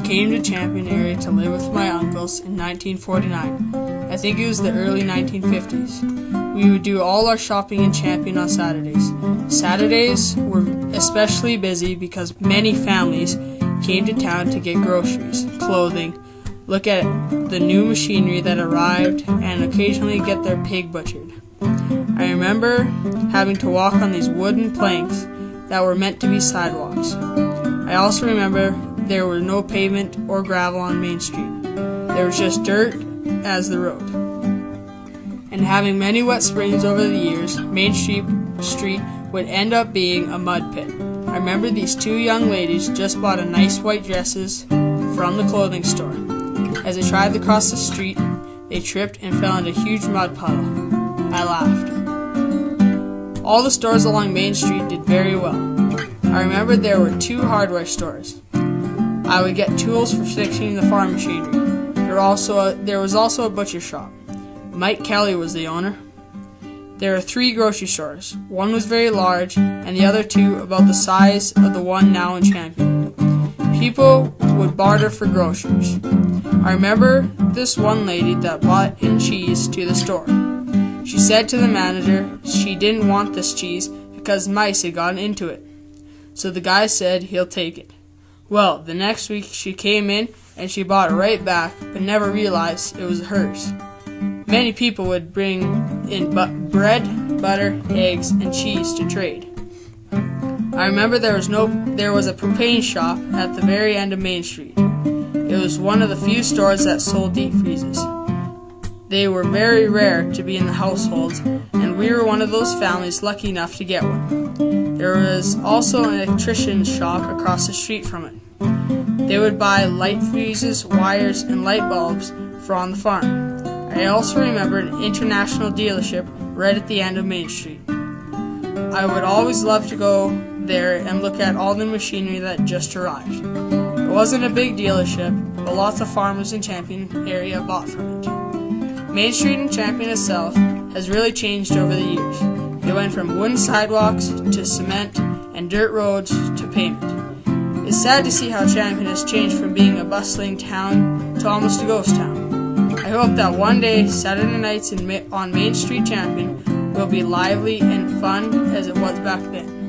came to Champion area to live with my uncles in 1949. I think it was the early 1950s. We would do all our shopping in Champion on Saturdays. Saturdays were especially busy because many families came to town to get groceries, clothing, look at the new machinery that arrived, and occasionally get their pig butchered. I remember having to walk on these wooden planks that were meant to be sidewalks. I also remember there were no pavement or gravel on Main Street. There was just dirt as the road. And having many wet springs over the years, Main Street would end up being a mud pit. I remember these two young ladies just bought a nice white dresses from the clothing store. As they tried to cross the street, they tripped and fell into a huge mud puddle. I laughed. All the stores along Main Street did very well. I remember there were 2 hardware stores. I would get tools for fixing the farm machinery. There was also a butcher shop. Mike Kelly was the owner. There were 3 grocery stores. One was very large, and the other 2 about the size of the one now in Champion. People would barter for groceries. I remember this one lady that brought in cheese to the store. She said to the manager she didn't want this cheese because mice had gotten into it. So the guy said he'll take it. Well, the next week she came in and she bought it right back, but never realized it was hers. Many people would bring in bread, butter, eggs, and cheese to trade. I remember there was a propane shop at the very end of Main Street. It was one of the few stores that sold deep freezes. They were very rare to be in the households, and we were one of those families lucky enough to get one. There was also an electrician's shop across the street from it. They would buy light fuses, wires, and light bulbs for on the farm. I also remember an international dealership right at the end of Main Street. I would always love to go there and look at all the machinery that just arrived. It wasn't a big dealership, but lots of farmers in Champion area bought from it. Main Street in Champion itself has really changed over the years. It went from wooden sidewalks to cement and dirt roads to pavement. It's sad to see how Champion has changed from being a bustling town to almost a ghost town. I hope that one day Saturday nights on Main Street Champion will be lively and fun as it was back then.